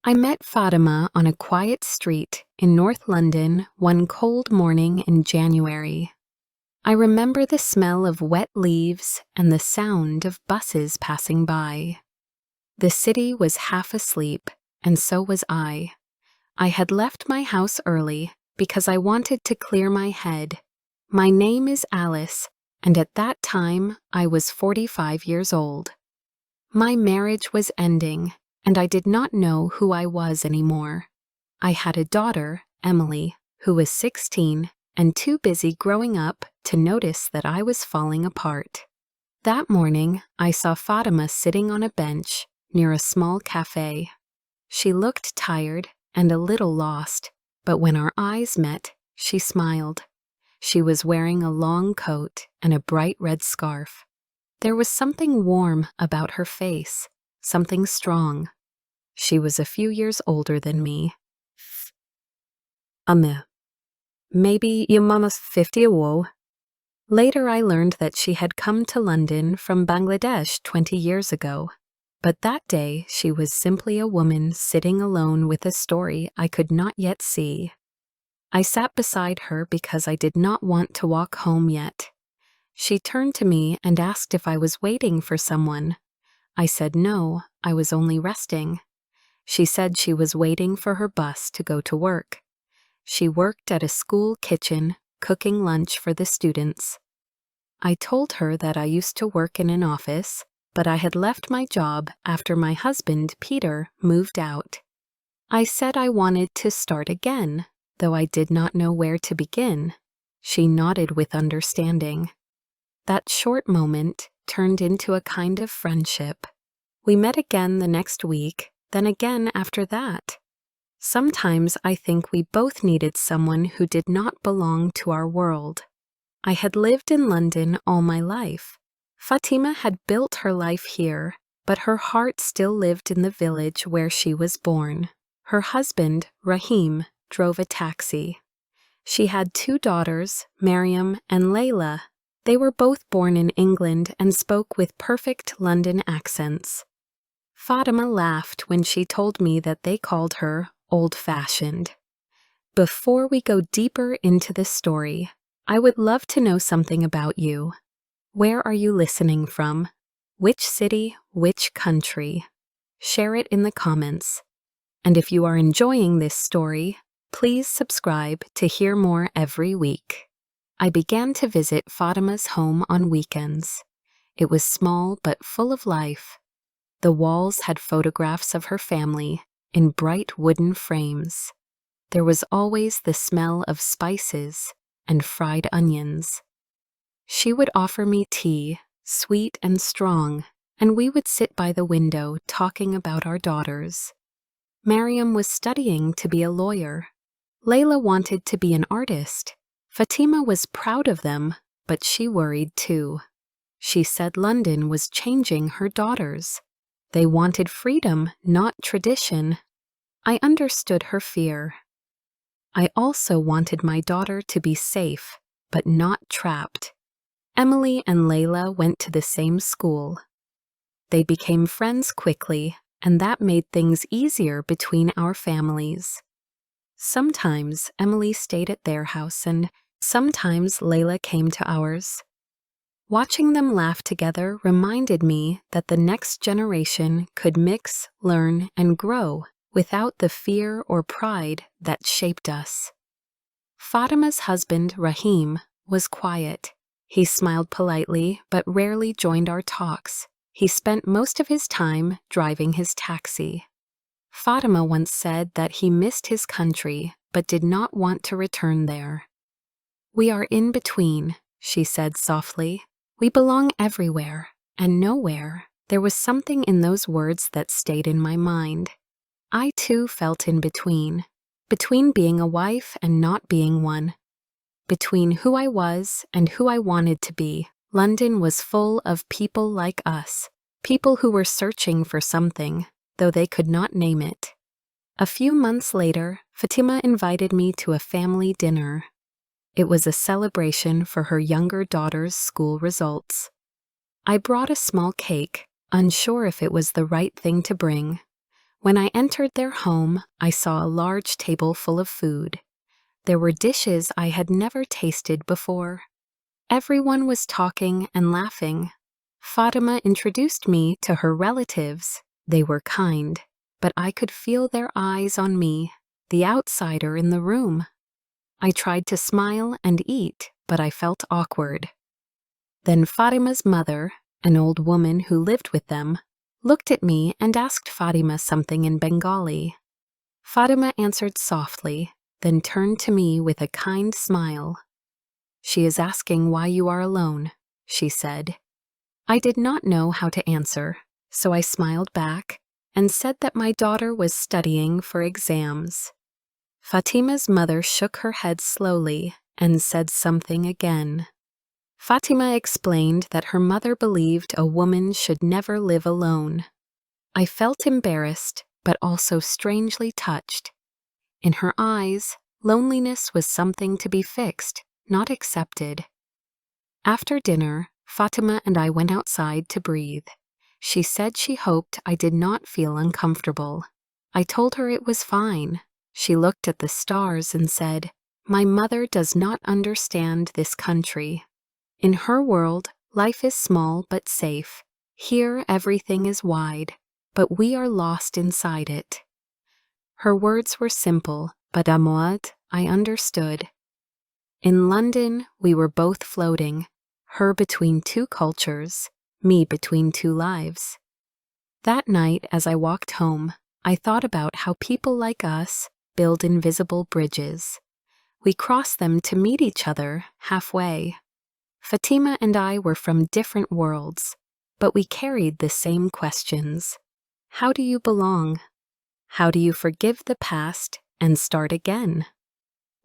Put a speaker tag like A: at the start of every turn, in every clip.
A: I met Fatima on a quiet street in North London one cold morning in January. I remember the smell of wet leaves and the sound of buses passing by. The city was half asleep, and so was I. I had left my house early because I wanted to clear my head. My name is Alice, and at that time I was 45 years old. My marriage was ending, and I did not know who I was anymore. I had a daughter, Emily, who was 16 and too busy growing up to notice that I was falling apart. That morning, I saw Fatima sitting on a bench near a small cafe. She looked tired and a little lost, but when our eyes met, she smiled. She was wearing a long coat and a bright red scarf. There was something warm about her face, something strong. She was a few years older than me. Maybe your mama's 50 or so. Later I learned that she had come to London from Bangladesh 20 years ago. But that day she was simply a woman sitting alone with a story I could not yet see. I sat beside her because I did not want to walk home yet. She turned to me and asked if I was waiting for someone. I said no, I was only resting. She said she was waiting for her bus to go to work. She worked at a school kitchen, cooking lunch for the students. I told her that I used to work in an office, but I had left my job after my husband, Peter, moved out. I said I wanted to start again, though I did not know where to begin. She nodded with understanding. That short moment turned into a kind of friendship. We met again the next week, then again after that. Sometimes I think we both needed someone who did not belong to our world. I had lived in London all my life. Fatima had built her life here, but her heart still lived in the village where she was born. Her husband, Rahim, drove a taxi. She had 2 daughters, Mariam and Layla. They were both born in England and spoke with perfect London accents. Fatima laughed when she told me that they called her old-fashioned. Before we go deeper into this story, I would love to know something about you. Where are you listening from? Which city, which country? Share it in the comments. And if you are enjoying this story, please subscribe to hear more every week. I began to visit Fatima's home on weekends. It was small but full of life. The walls had photographs of her family in bright wooden frames. There was always the smell of spices and fried onions. She would offer me tea, sweet and strong, and we would sit by the window talking about our daughters. Mariam was studying to be a lawyer. Layla wanted to be an artist. Fatima was proud of them, but she worried too. She said London was changing her daughters. They wanted freedom, not tradition. I understood her fear. I also wanted my daughter to be safe, but not trapped. Emily and Layla went to the same school. They became friends quickly, and that made things easier between our families. Sometimes Emily stayed at their house, and sometimes Layla came to ours. Watching them laugh together reminded me that the next generation could mix, learn, and grow without the fear or pride that shaped us. Fatima's husband, Rahim, was quiet. He smiled politely, but rarely joined our talks. He spent most of his time driving his taxi. Fatima once said that he missed his country, but did not want to return there. "We are in between," she said softly. "We belong everywhere and nowhere." There was something in those words that stayed in my mind. I too felt in between being a wife and not being one, between who I was and who I wanted to be. London was full of people like us, people who were searching for something, though they could not name it. A few months later, Fatima invited me to a family dinner. It was a celebration for her younger daughter's school results. I brought a small cake, unsure if it was the right thing to bring. When I entered their home, I saw a large table full of food. There were dishes I had never tasted before. Everyone was talking and laughing. Fatima introduced me to her relatives. They were kind, but I could feel their eyes on me, the outsider in the room. I tried to smile and eat, but I felt awkward. Then Fatima's mother, an old woman who lived with them, looked at me and asked Fatima something in Bengali. Fatima answered softly, then turned to me with a kind smile. "She is asking why you are alone," she said. I did not know how to answer, so I smiled back and said that my daughter was studying for exams. Fatima's mother shook her head slowly and said something again. Fatima explained that her mother believed a woman should never live alone. I felt embarrassed, but also strangely touched. In her eyes, loneliness was something to be fixed, not accepted. After dinner, Fatima and I went outside to breathe. She said she hoped I did not feel uncomfortable. I told her it was fine. She looked at the stars and said, "My mother does not understand this country. In her world, life is small but safe. Here everything is wide, but we are lost inside it." Her words were simple, but Amouad, I understood. In London, we were both floating, her between two cultures, me between two lives. That night, as I walked home, I thought about how people like us build invisible bridges. We cross them to meet each other halfway. Fatima and I were from different worlds, but we carried the same questions. How do you belong? How do you forgive the past and start again?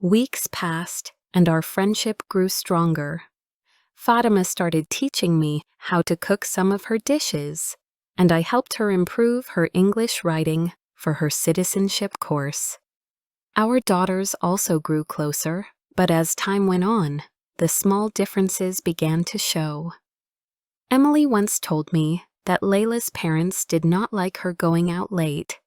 A: Weeks passed, and our friendship grew stronger. Fatima started teaching me how to cook some of her dishes, and I helped her improve her English writing for her citizenship course. Our daughters also grew closer, but as time went on, the small differences began to show. Emily once told me that Layla's parents did not like her going out late.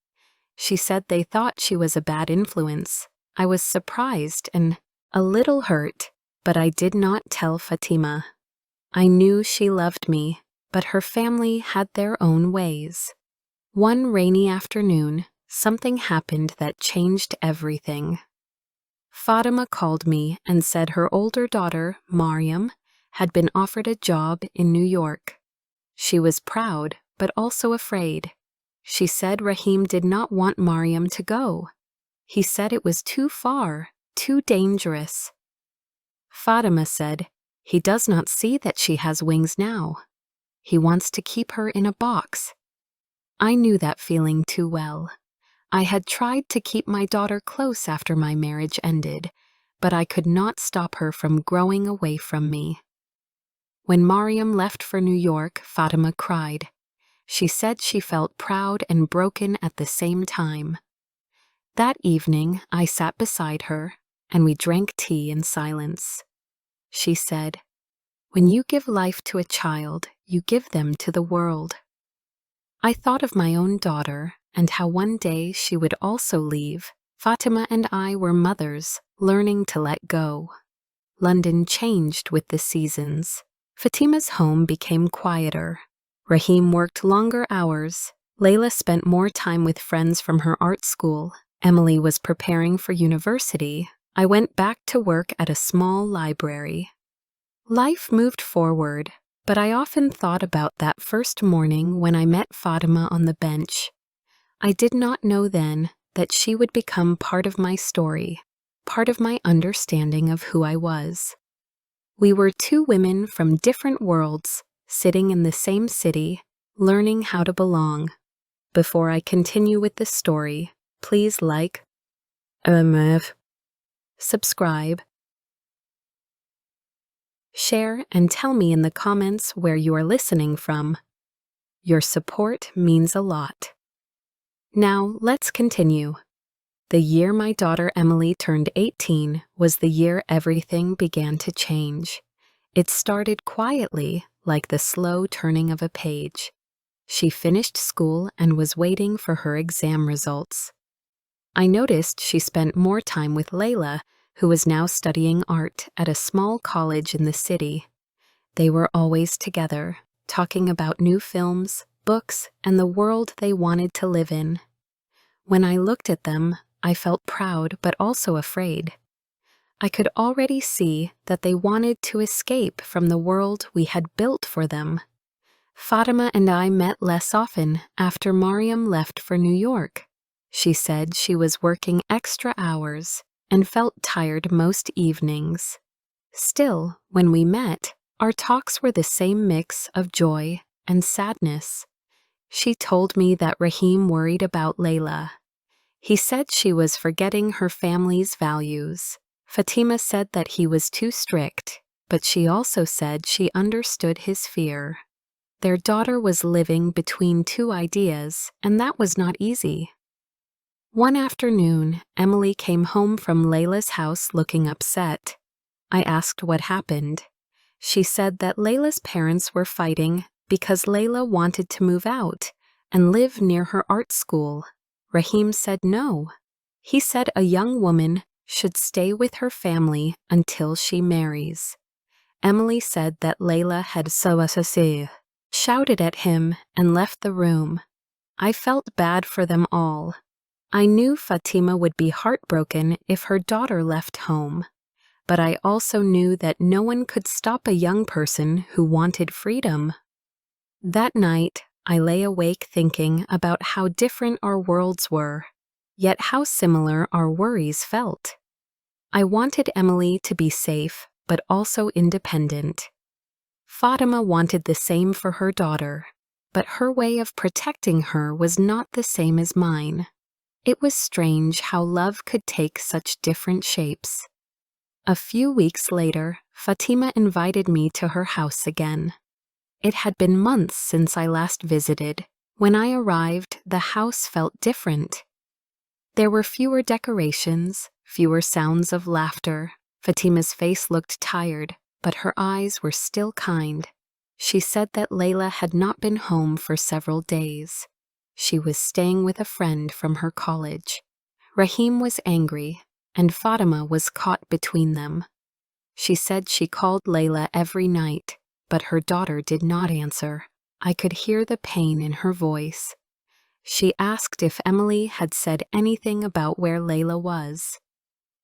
A: She said they thought she was a bad influence. I was surprised and a little hurt, but I did not tell Fatima. I knew she loved me, but her family had their own ways. One rainy afternoon, something happened that changed everything. Fatima called me and said her older daughter, Mariam, had been offered a job in New York. She was proud, but also afraid. She said Rahim did not want Mariam to go. He said it was too far, too dangerous. Fatima said, "He does not see that she has wings now. He wants to keep her in a box." I knew that feeling too well. I had tried to keep my daughter close after my marriage ended, but I could not stop her from growing away from me. When Mariam left for New York, Fatima cried. She said she felt proud and broken at the same time. That evening, I sat beside her, and we drank tea in silence. She said, "When you give life to a child, you give them to the world." I thought of my own daughter and how one day she would also leave. Fatima and I were mothers, learning to let go. London changed with the seasons. Fatima's home became quieter. Rahim worked longer hours. Layla spent more time with friends from her art school. Emily was preparing for university. I went back to work at a small library. Life moved forward, but I often thought about that first morning when I met Fatima on the bench. I did not know then that she would become part of my story, part of my understanding of who I was. We were two women from different worlds, sitting in the same city, learning how to belong. Before I continue with the story, please like, subscribe, share, and tell me in the comments where you are listening from. Your support means a lot. Now, let's continue. The year my daughter Emily turned 18 was the year everything began to change. It started quietly, like the slow turning of a page. She finished school and was waiting for her exam results. I noticed she spent more time with Layla, who was now studying art at a small college in the city. They were always together, talking about new films, books, and the world they wanted to live in. When I looked at them, I felt proud but also afraid. I could already see that they wanted to escape from the world we had built for them. Fatima and I met less often after Mariam left for New York. She said she was working extra hours and felt tired most evenings. Still, when we met, our talks were the same mix of joy and sadness. She told me that Rahim worried about Layla. He said she was forgetting her family's values. Fatima said that he was too strict, but she also said she understood his fear. Their daughter was living between two ideas, and that was not easy. One afternoon, Emily came home from Layla's house looking upset. I asked what happened. She said that Layla's parents were fighting because Layla wanted to move out and live near her art school. Rahim said no. He said a young woman should stay with her family until she marries. Emily said that Layla had shouted at him and left the room. I felt bad for them all. I knew Fatima would be heartbroken if her daughter left home, but I also knew that no one could stop a young person who wanted freedom. That night, I lay awake thinking about how different our worlds were, yet how similar our worries felt. I wanted Emily to be safe, but also independent. Fatima wanted the same for her daughter, but her way of protecting her was not the same as mine. It was strange how love could take such different shapes. A few weeks later, Fatima invited me to her house again. It had been months since I last visited. When I arrived, the house felt different. There were fewer decorations, fewer sounds of laughter. Fatima's face looked tired, but her eyes were still kind. She said that Layla had not been home for several days. She was staying with a friend from her college. Rahim was angry, and Fatima was caught between them. She said she called Layla every night, but her daughter did not answer. I could hear the pain in her voice. She asked if Emily had said anything about where Layla was.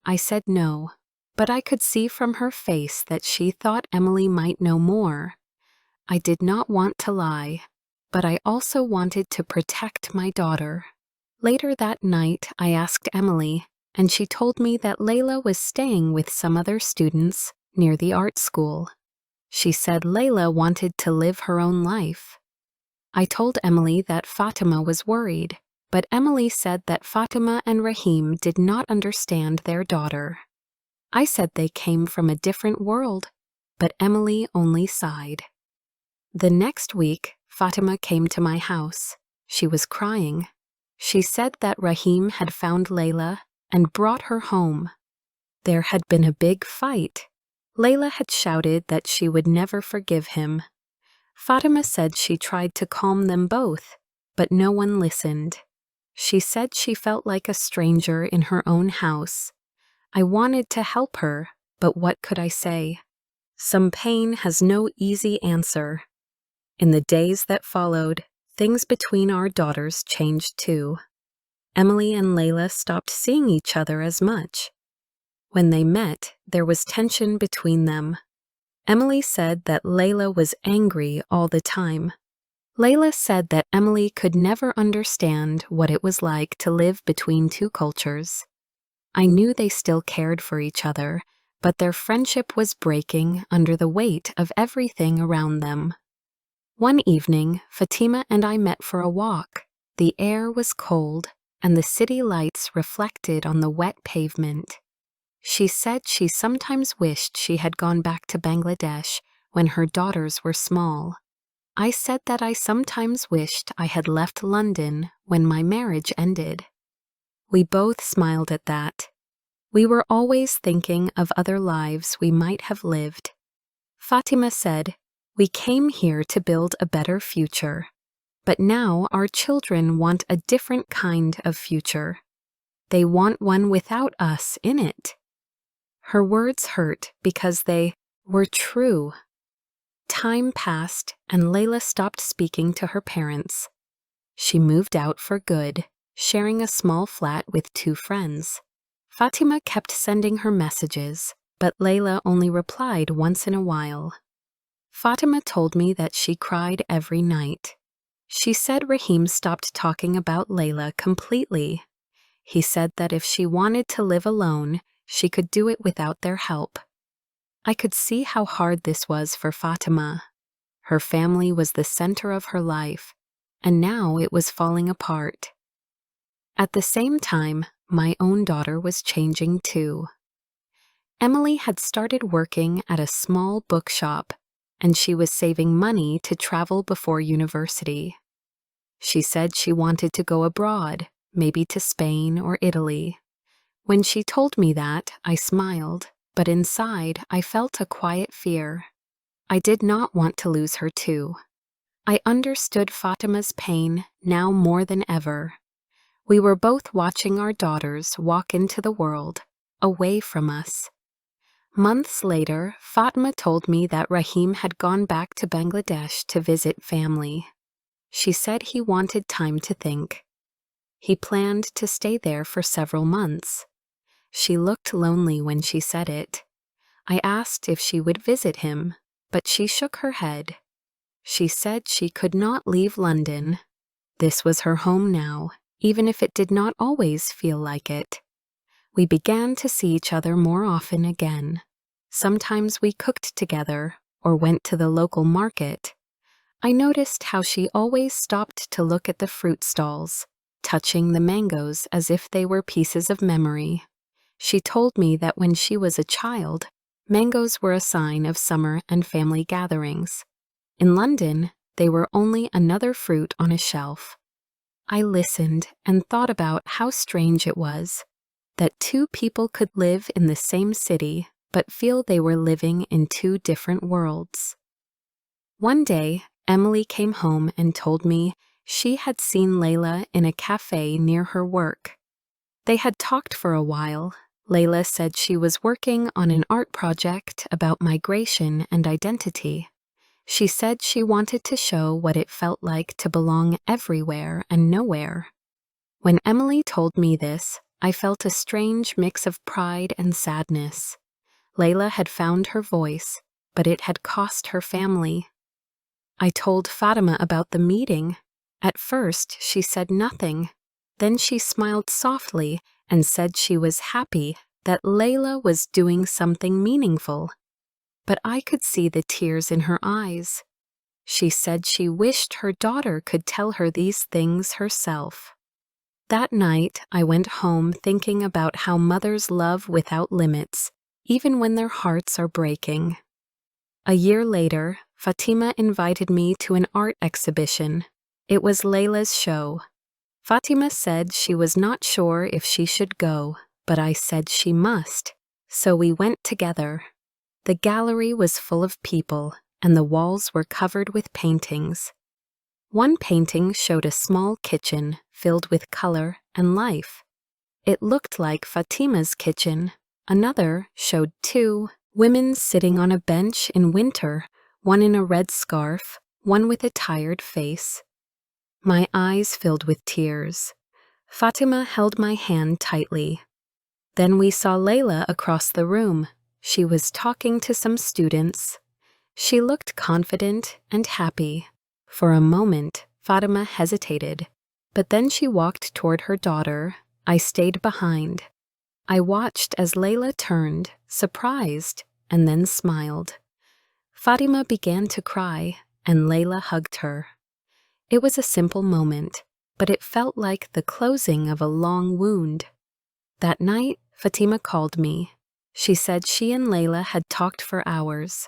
A: I said no, but I could see from her face that she thought Emily might know more. I did not want to lie, but I also wanted to protect my daughter. Later that night, I asked Emily, and she told me that Layla was staying with some other students near the art school. She said Layla wanted to live her own life. I told Emily that Fatima was worried, but Emily said that Fatima and Rahim did not understand their daughter. I said they came from a different world, but Emily only sighed. The next week, Fatima came to my house. She was crying. She said that Rahim had found Layla and brought her home. There had been a big fight. Layla had shouted that she would never forgive him. Fatima said she tried to calm them both, but no one listened. She said she felt like a stranger in her own house. I wanted to help her, but what could I say? Some pain has no easy answer. In the days that followed, things between our daughters changed too. Emily and Layla stopped seeing each other as much. When they met, there was tension between them. Emily said that Layla was angry all the time. Layla said that Emily could never understand what it was like to live between two cultures. I knew they still cared for each other, but their friendship was breaking under the weight of everything around them. One evening, Fatima and I met for a walk. The air was cold, and the city lights reflected on the wet pavement. She said she sometimes wished she had gone back to Bangladesh when her daughters were small. I said that I sometimes wished I had left London when my marriage ended. We both smiled at that. We were always thinking of other lives we might have lived. Fatima said, "We came here to build a better future." But now our children want a different kind of future. They want one without us in it. Her words hurt because they were true. Time passed and Layla stopped speaking to her parents. She moved out for good, sharing a small flat with 2 friends. Fatima kept sending her messages, but Layla only replied once in a while. Fatima told me that she cried every night. She said Rahim stopped talking about Layla completely. He said that if she wanted to live alone, she could do it without their help. I could see how hard this was for Fatima. Her family was the center of her life, and now it was falling apart. At the same time, my own daughter was changing too. Emily had started working at a small bookshop, and she was saving money to travel before university. She said she wanted to go abroad, maybe to Spain or Italy. When she told me that, I smiled, but inside I felt a quiet fear. I did not want to lose her too. I understood Fatima's pain now more than ever. We were both watching our daughters walk into the world, away from us. Months later, Fatima told me that Rahim had gone back to Bangladesh to visit family. She said he wanted time to think. He planned to stay there for several months. She looked lonely when she said it. I asked if she would visit him, but she shook her head. She said she could not leave London. This was her home now, even if it did not always feel like it. We began to see each other more often again. Sometimes we cooked together or went to the local market. I noticed how she always stopped to look at the fruit stalls, touching the mangoes as if they were pieces of memory. She told me that when she was a child, mangoes were a sign of summer and family gatherings. In London, they were only another fruit on a shelf. I listened and thought about how strange it was that 2 people could live in the same city but feel they were living in 2 different worlds. One day, Emily came home and told me she had seen Layla in a cafe near her work. They had talked for a while. Layla said she was working on an art project about migration and identity. She said she wanted to show what it felt like to belong everywhere and nowhere. When Emily told me this, I felt a strange mix of pride and sadness. Layla had found her voice, but it had cost her family. I told Fatima about the meeting. At first, she said nothing. Then she smiled softly and said she was happy that Layla was doing something meaningful. But I could see the tears in her eyes. She said she wished her daughter could tell her these things herself. That night, I went home thinking about how mothers love without limits, even when their hearts are breaking. A year later, Fatima invited me to an art exhibition. It was Layla's show. Fatima said she was not sure if she should go, but I said she must, so we went together. The gallery was full of people, and the walls were covered with paintings. One painting showed a small kitchen filled with color and life. It looked like Fatima's kitchen. Another showed 2 women sitting on a bench in winter, one in a red scarf, one with a tired face. My eyes filled with tears. Fatima held my hand tightly. Then we saw Layla across the room. She was talking to some students. She looked confident and happy. For a moment, Fatima hesitated, but then she walked toward her daughter. I stayed behind. I watched as Layla turned, surprised, and then smiled. Fatima began to cry, and Layla hugged her. It was a simple moment, but it felt like the closing of a long wound. That night, Fatima called me. She said she and Layla had talked for hours.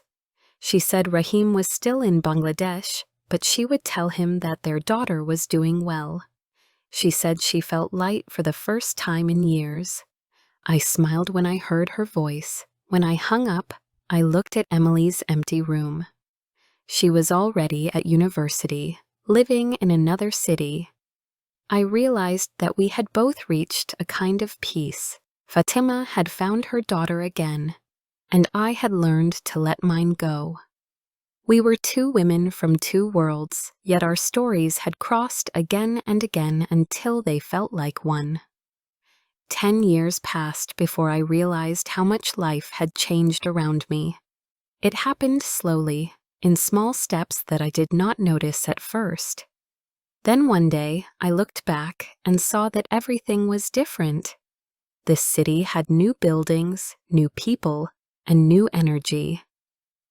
A: She said Rahim was still in Bangladesh, but she would tell him that their daughter was doing well. She said she felt light for the first time in years. I smiled when I heard her voice. When I hung up, I looked at Emily's empty room. She was already at university, living in another city. I realized that we had both reached a kind of peace. Fatima had found her daughter again, and I had learned to let mine go. We were two women from two worlds, yet our stories had crossed again and again until they felt like one. 10 years passed before I realized how much life had changed around me. It happened slowly, in small steps that I did not notice at first. Then one day, I looked back and saw that everything was different. The city had new buildings, new people, and new energy.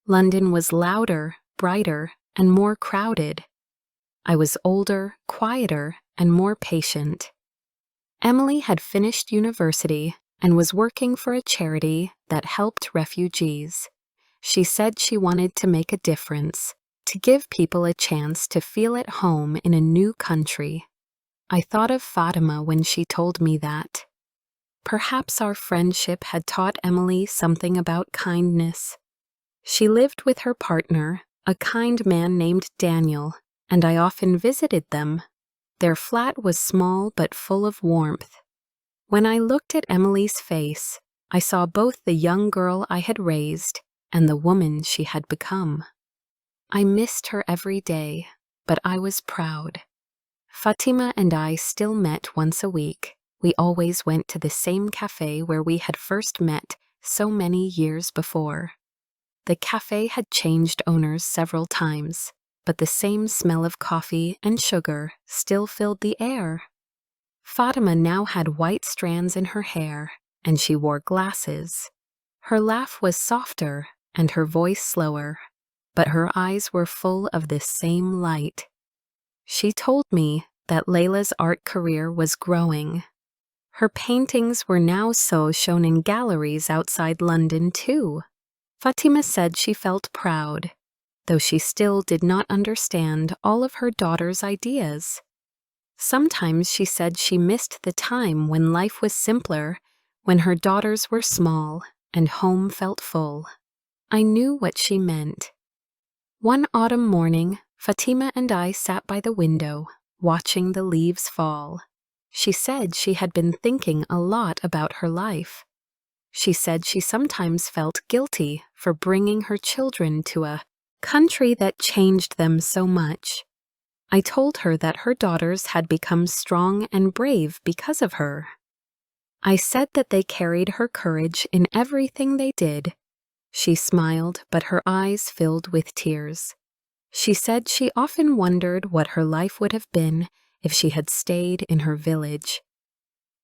A: London was louder, brighter, and more crowded. I was older, quieter, and more patient. Emily had finished university and was working for a charity that helped refugees. She said she wanted to make a difference, to give people a chance to feel at home in a new country. I thought of Fatima when she told me that. Perhaps our friendship had taught Emily something about kindness. She lived with her partner, a kind man named Daniel, and I often visited them. Their flat was small but full of warmth. When I looked at Emily's face, I saw both the young girl I had raised and the woman she had become. I missed her every day, but I was proud. Fatima and I still met once a week. We always went to the same cafe where we had first met so many years before. The cafe had changed owners several times, but the same smell of coffee and sugar still filled the air. Fatima now had white strands in her hair, and she wore glasses. Her laugh was softer and her voice slower, but her eyes were full of the same light. She told me that Layla's art career was growing. Her paintings were now shown in galleries outside London too. Fatima said she felt proud, though she still did not understand all of her daughter's ideas. Sometimes she said she missed the time when life was simpler, when her daughters were small and home felt full. I knew what she meant. One autumn morning, Fatima and I sat by the window, watching the leaves fall. She said she had been thinking a lot about her life. She said she sometimes felt guilty for bringing her children to a country that changed them so much. I told her that her daughters had become strong and brave because of her. I said that they carried her courage in everything they did. She smiled, but her eyes filled with tears. She said she often wondered what her life would have been if she had stayed in her village.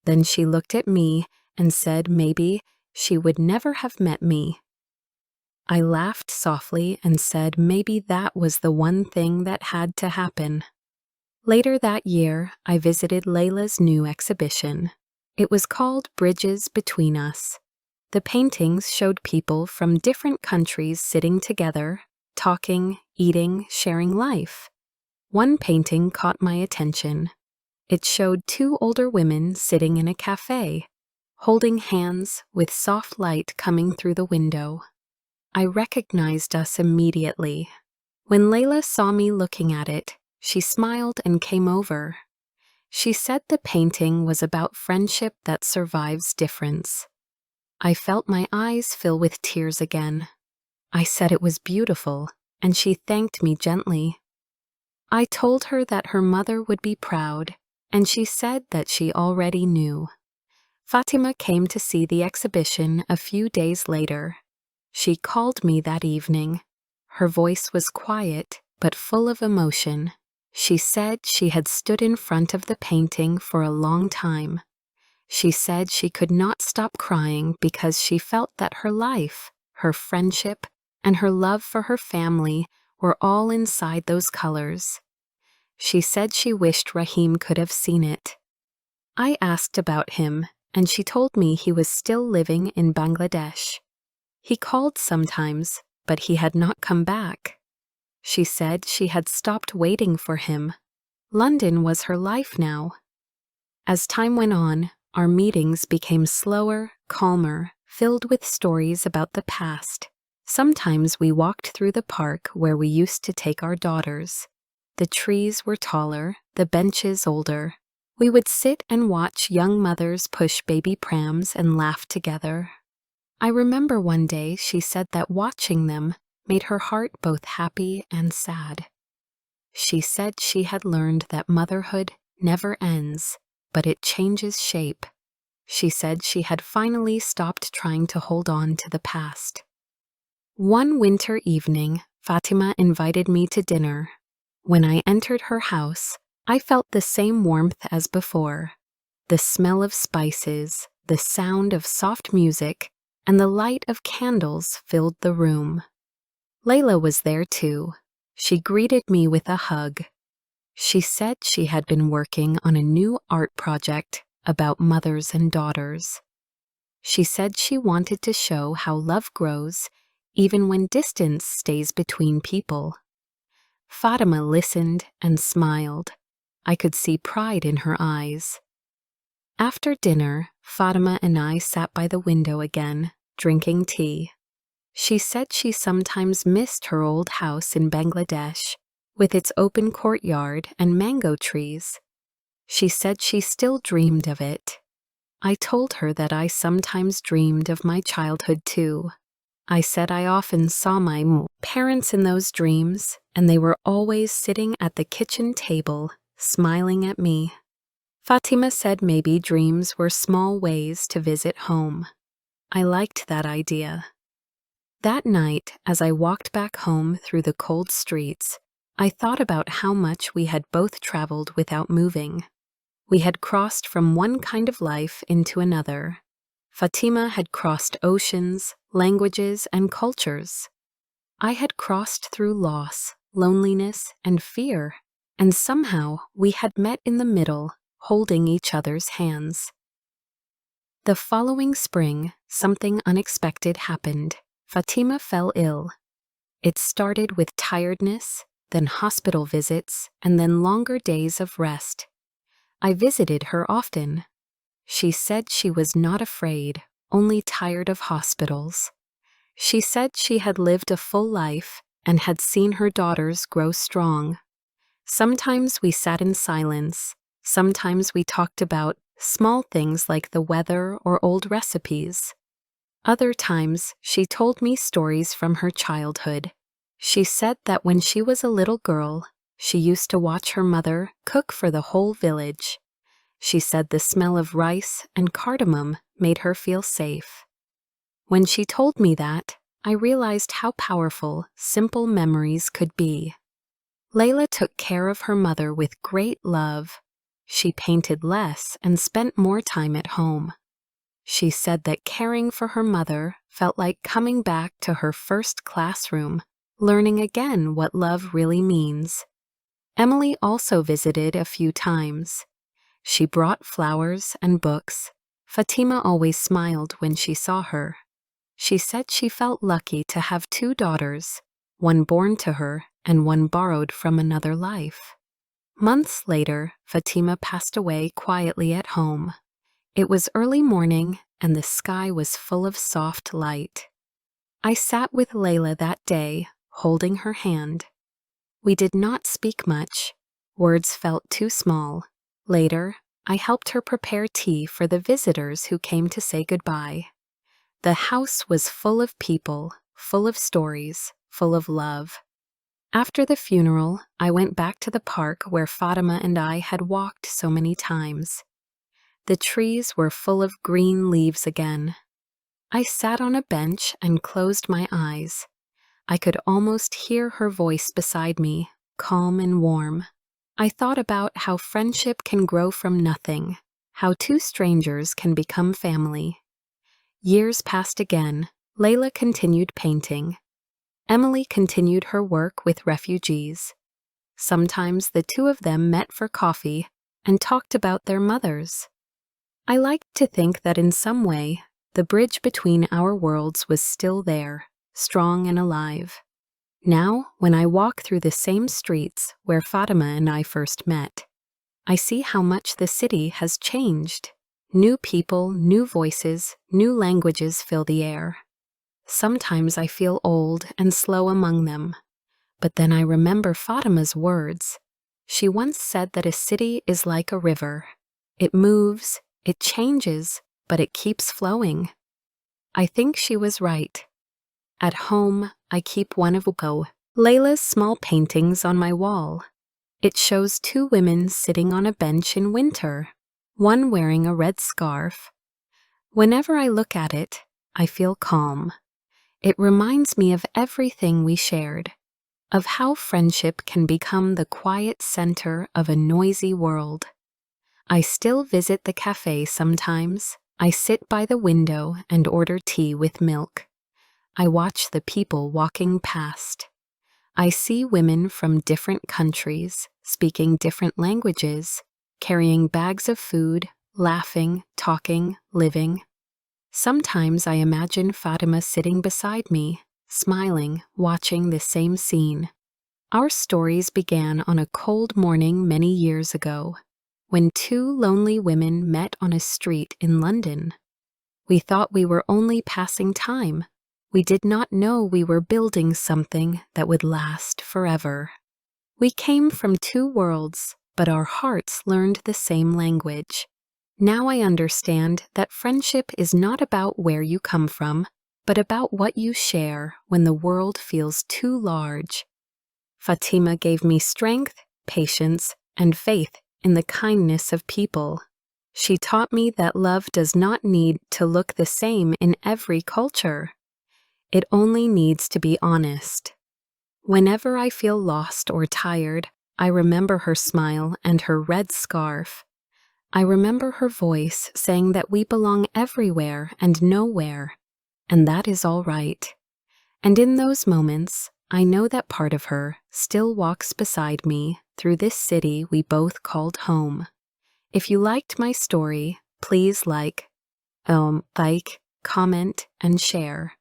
A: Then she looked at me and said maybe she would never have met me. I laughed softly and said maybe that was the one thing that had to happen. Later that year, I visited Layla's new exhibition. It was called Bridges Between Us. The paintings showed people from different countries sitting together, talking, eating, sharing life. One painting caught my attention. It showed two older women sitting in a cafe, holding hands with soft light coming through the window. I recognized us immediately. When Layla saw me looking at it, she smiled and came over. She said the painting was about friendship that survives difference. I felt my eyes fill with tears again. I said it was beautiful, and she thanked me gently. I told her that her mother would be proud, and she said that she already knew. Fatima came to see the exhibition a few days later. She called me that evening. Her voice was quiet, but full of emotion. She said she had stood in front of the painting for a long time. She said she could not stop crying because she felt that her life, her friendship, and her love for her family were all inside those colors. She said she wished Rahim could have seen it. I asked about him, and she told me he was still living in Bangladesh. He called sometimes, but he had not come back. She said she had stopped waiting for him. London was her life now. As time went on, our meetings became slower, calmer, filled with stories about the past. Sometimes we walked through the park where we used to take our daughters. The trees were taller, the benches older. We would sit and watch young mothers push baby prams and laugh together. I remember one day she said that watching them made her heart both happy and sad. She said she had learned that motherhood never ends, but it changes shape. She said she had finally stopped trying to hold on to the past. One winter evening, Fatima invited me to dinner. When I entered her house, I felt the same warmth as before. The smell of spices, the sound of soft music, and the light of candles filled the room. Layla was there too. She greeted me with a hug. She said she had been working on a new art project about mothers and daughters. She said she wanted to show how love grows even when distance stays between people. Fatima listened and smiled. I could see pride in her eyes. After dinner, Fatima and I sat by the window again, drinking tea. She said she sometimes missed her old house in Bangladesh, with its open courtyard and mango trees. She said she still dreamed of it. I told her that I sometimes dreamed of my childhood too. I said I often saw my parents in those dreams, and they were always sitting at the kitchen table, smiling at me. Fatima said maybe dreams were small ways to visit home. I liked that idea. That night, as I walked back home through the cold streets, I thought about how much we had both traveled without moving. We had crossed from one kind of life into another. Fatima had crossed oceans, languages, and cultures. I had crossed through loss, loneliness, and fear, and somehow we had met in the middle, holding each other's hands. The following spring, something unexpected happened. Fatima fell ill. It started with tiredness, then hospital visits, and then longer days of rest. I visited her often. She said she was not afraid, only tired of hospitals. She said she had lived a full life and had seen her daughters grow strong. Sometimes we sat in silence. Sometimes we talked about small things like the weather or old recipes. Other times, she told me stories from her childhood. She said that when she was a little girl, she used to watch her mother cook for the whole village. She said the smell of rice and cardamom made her feel safe. When she told me that, I realized how powerful simple memories could be. Layla took care of her mother with great love. She painted less and spent more time at home. She said that caring for her mother felt like coming back to her first classroom, learning again what love really means. Emily also visited a few times. She brought flowers and books. Fatima always smiled when she saw her. She said she felt lucky to have two daughters, one born to her and one borrowed from another life. Months later, Fatima passed away quietly at home. It was early morning, and the sky was full of soft light. I sat with Layla that day, holding her hand. We did not speak much. Words felt too small. Later, I helped her prepare tea for the visitors who came to say goodbye. The house was full of people, full of stories, full of love. After the funeral, I went back to the park where Fatima and I had walked so many times. The trees were full of green leaves again. I sat on a bench and closed my eyes. I could almost hear her voice beside me, calm and warm. I thought about how friendship can grow from nothing, how two strangers can become family. Years passed again. Layla continued painting. Emily continued her work with refugees. Sometimes the two of them met for coffee and talked about their mothers. I liked to think that in some way, the bridge between our worlds was still there, strong and alive. Now, when I walk through the same streets where Fatima and I first met, I see how much the city has changed. New people, new voices, new languages fill the air. Sometimes I feel old and slow among them, but then I remember Fatima's words, She once said that a city is like a river. It moves, it changes, but it keeps flowing. I think she was right. At home, I keep one of Layla's small paintings on my wall. It shows two women sitting on a bench in winter, one wearing a red scarf. Whenever I look at it, I feel calm. It reminds me of everything we shared, of how friendship can become the quiet center of a noisy world. I still visit the cafe sometimes. I sit by the window and order tea with milk. I watch the people walking past. I see women from different countries, speaking different languages, carrying bags of food, laughing, talking, living. Sometimes I imagine Fatima sitting beside me, smiling, watching the same scene. Our stories began on a cold morning many years ago, when two lonely women met on a street in London. We thought we were only passing time. We did not know we were building something that would last forever. We came from two worlds, but our hearts learned the same language. Now I understand that friendship is not about where you come from, but about what you share when the world feels too large. Fatima gave me strength, patience, and faith in the kindness of people. She taught me that love does not need to look the same in every culture. It only needs to be honest. Whenever I feel lost or tired, I remember her smile and her red scarf. I remember her voice saying that we belong everywhere and nowhere, and that is all right. And in those moments, I know that part of her still walks beside me through this city we both called home. If you liked my story, please like, comment, and share.